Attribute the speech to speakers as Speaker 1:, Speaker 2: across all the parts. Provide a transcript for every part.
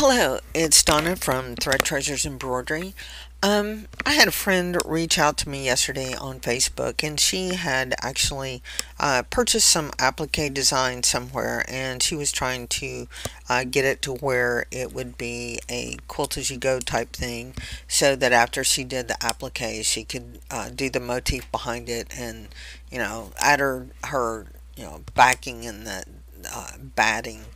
Speaker 1: Hello, it's Donna from Thread Treasures Embroidery. I had a friend reach out to me yesterday on Facebook, and she had actually purchased some applique design somewhere, and she was trying to get it to where it would be a quilt as you go type thing, so that after she did the applique, she could do the motif behind it, and add her backing and the batting,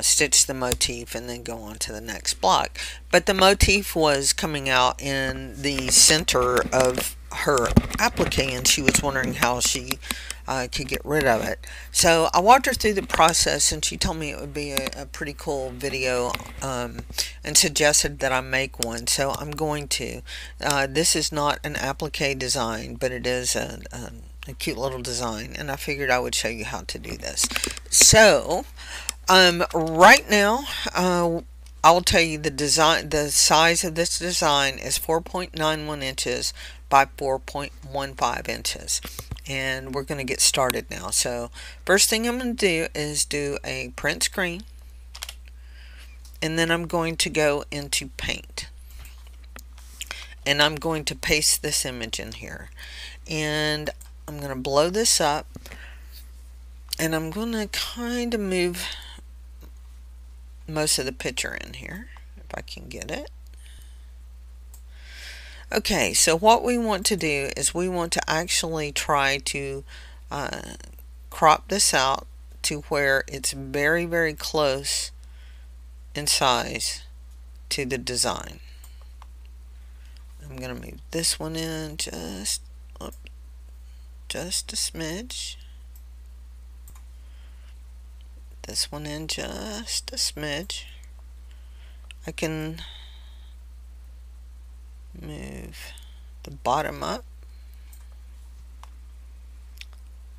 Speaker 1: stitch the motif and then go on to the next block. But the motif was coming out in the center of her applique, and she was wondering how she could get rid of it. So I walked her through the process, and she told me it would be a pretty cool video, and suggested that I make one. So I'm going to. This is not an applique design, but it is a cute little design, and I figured I would show you how to do this. So right now, I will tell you the size of this design is 4.91 inches by 4.15 inches. And we're going to get started now. So first thing I'm going to do is do a print screen. And then I'm going to go into paint. And I'm going to paste this image in here. And I'm going to blow this up. And I'm going to kind of move most of the picture in here, if I can get it. Okay, so what we want to do is we want to actually try to crop this out to where it's very, very close in size to the design. I'm going to move this one in just a smidge. This one in just a smidge. I can move the bottom up,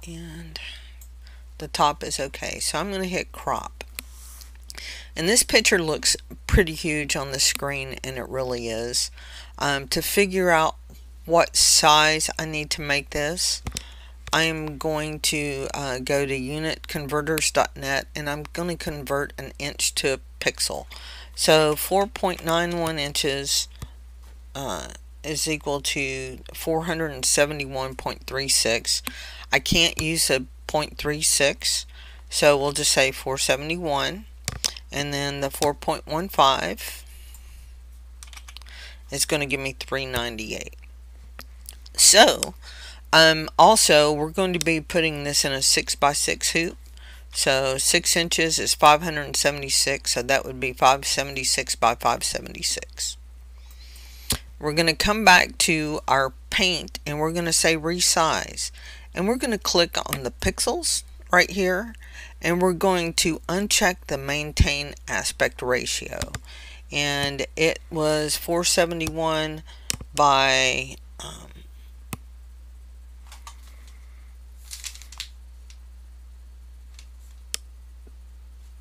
Speaker 1: and the top is okay. So I'm going to hit crop. And this picture looks pretty huge on the screen, and it really is. To figure out what size I need to make this, I am going to go to unitconverters.net, and I'm going to convert an inch to a pixel. So 4.91 inches is equal to 471.36. I can't use a 0.36, so we'll just say 471, and then the 4.15 is going to give me 398. So also, we're going to be putting this in a 6x6 hoop. So 6 inches is 576, so that would be 576 by 576. We're going to come back to our paint, and we're going to say resize. And we're going to click on the pixels right here, and we're going to uncheck the maintain aspect ratio. And it was 471 by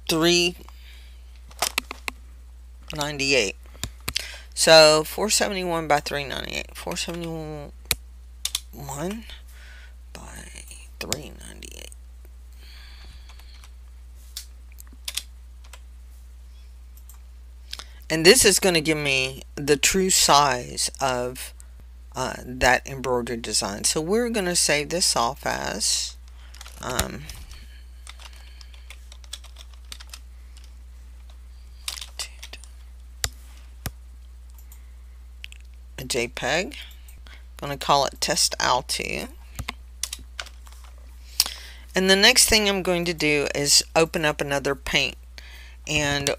Speaker 1: 398. So 471 by 398. 471 by 398. And this is going to give me the true size of that embroidery design. So we're going to save this off as a JPEG. I'm going to call it test al2. And the next thing I'm going to do is open up another paint, and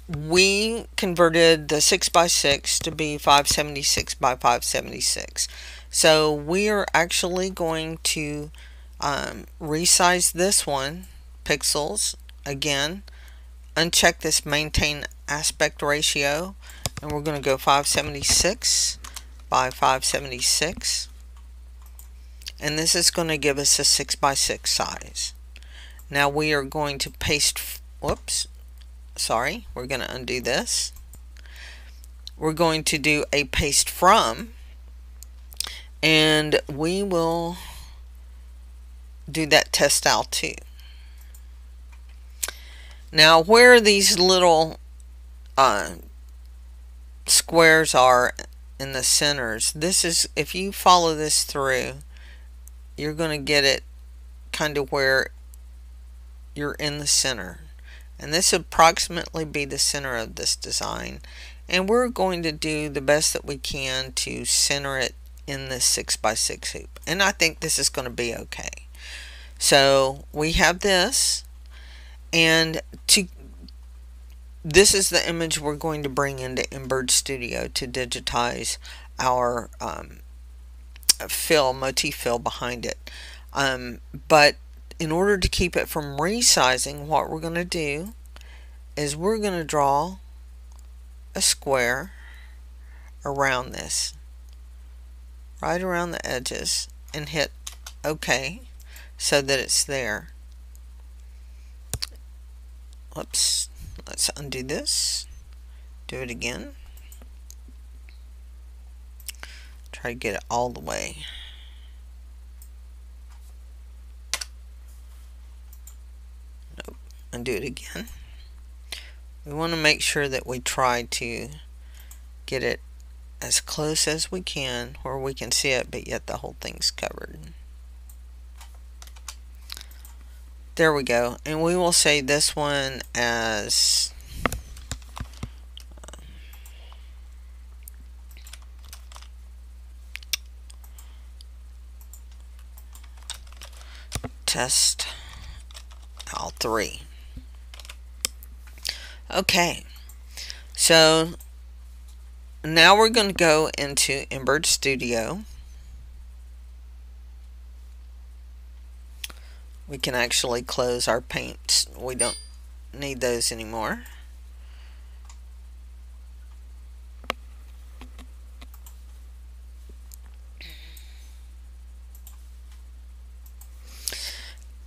Speaker 1: we converted the 6x6 to be 576 by 576. So we are actually going to resize this one, pixels, again, uncheck this maintain aspect ratio, and we're going to go 576 by 576. And this is going to give us a 6x6 size. Now we are going to paste, whoops, sorry, we're going to undo this. We're going to do a paste from, and we will do that test al2. Now where these little uh, squares are in the centers. This is, if you follow this through, you're going to get it kind of where you're in the center. And this approximately be the center of this design. And we're going to do the best that we can to center it in this 6x6 hoop. And I think this is going to be okay. So we have this, and this is the image we're going to bring into Embird Studio to digitize our motif fill behind it. But in order to keep it from resizing, what we're going to do is we're going to draw a square around this, right around the edges, and hit OK so that it's there. Whoops, let's undo this, do it again, try to get it all the way. Nope, undo it again. We want to make sure that we try to get it as close as we can where we can see it, but yet the whole thing's covered. There we go. And we will say this one as test L3. Okay, so now we're going to go into Embird Studio. We can actually close our paints. We don't need those anymore.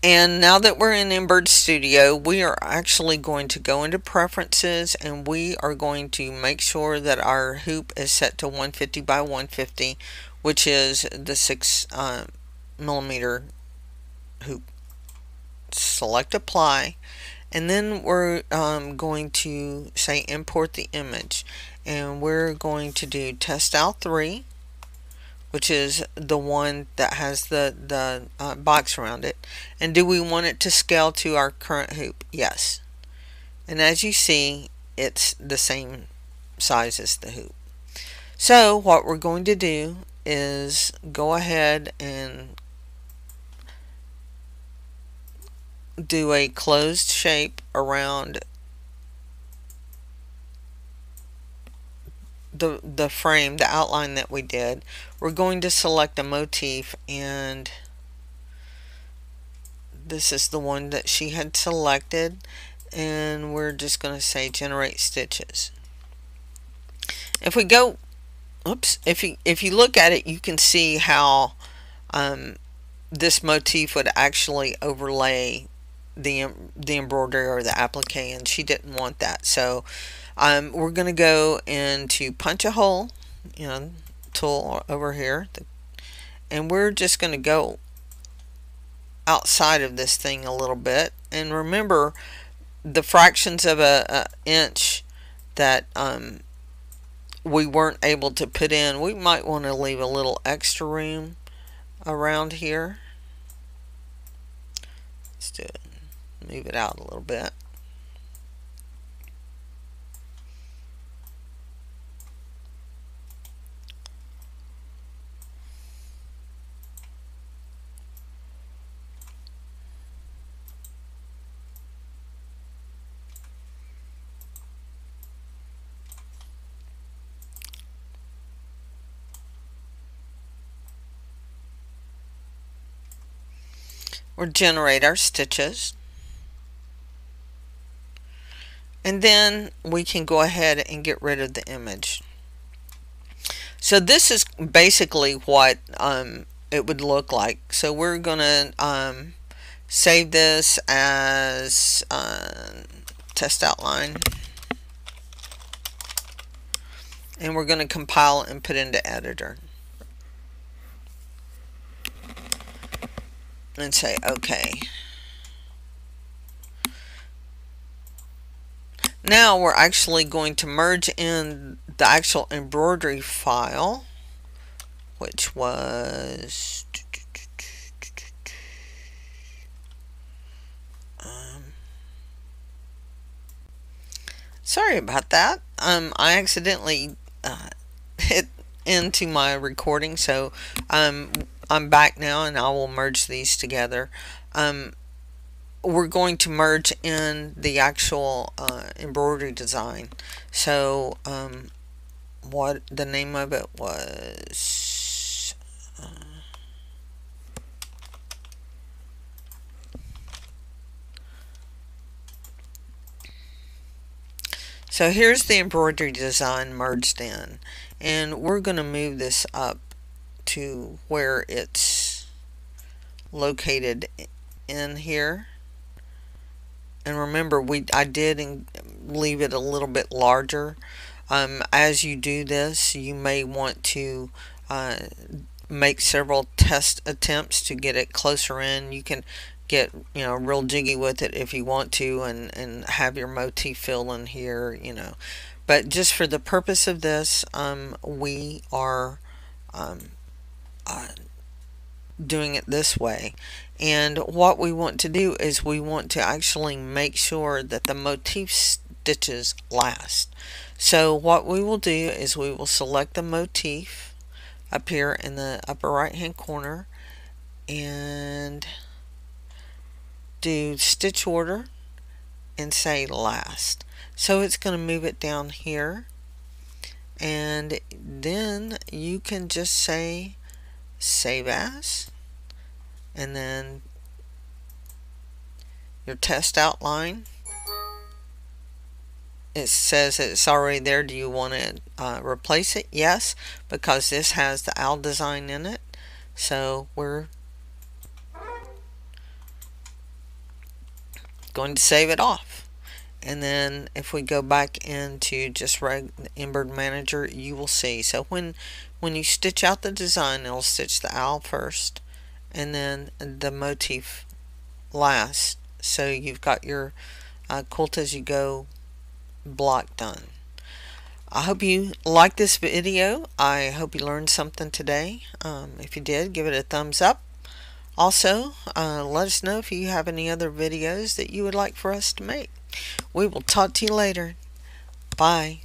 Speaker 1: And now that we're in Embird Studio, we are actually going to go into preferences, and we are going to make sure that our hoop is set to 150 by 150, which is the 6 millimeter hoop. Select apply, and then we're going to say import the image, and we're going to do test L3, which is the one that has the box around it. And do we want it to scale to our current hoop? Yes. And as you see, it's the same size as the hoop. So what we're going to do is go ahead and do a closed shape around the frame, the outline that we did. We're going to select a motif, and this is the one that she had selected, and we're just going to say generate stitches. If we go, oops, if you look at it, you can see how this motif would actually overlay the embroidery or the applique, and she didn't want that. So we're going to go into punch a hole, tool over here, and we're just going to go outside of this thing a little bit. And remember the fractions of a inch that we weren't able to put in. We might want to leave a little extra room around here. Let's do it. Move it out a little bit. We'll generate our stitches, and then we can go ahead and get rid of the image. So this is basically what it would look like. So we're going to save this as test outline, and we're going to compile and put into editor and say OK. Now we're actually going to merge in the actual embroidery file, which was sorry about that. I accidentally hit into my recording, so I'm back now, and I will merge these together. We're going to merge in the actual embroidery design. So what the name of it was. So here's the embroidery design merged in, and we're going to move this up to where it's located in here. And remember, I did leave it a little bit larger. As you do this, you may want to make several test attempts to get it closer in. You can get real jiggy with it if you want to, and have your motif fill in here, but just for the purpose of this, we are uh, doing it this way. And what we want to do is we want to actually make sure that the motif stitches last. So what we will do is we will select the motif up here in the upper right hand corner and do stitch order and say last. So it's going to move it down here, and then you can just say save as, and then your test outline, it says it's already there. Do you want to replace it? Yes, because this has the owl design in it. So we're going to save it off. And then if we go back into just Embird Manager, you will see. So when you stitch out the design, it'll stitch the owl first and then the motif last. So you've got your quilt as you go block done. I hope you liked this video. I hope you learned something today. If you did, give it a thumbs up. Also, let us know if you have any other videos that you would like for us to make. We will talk to you later. Bye.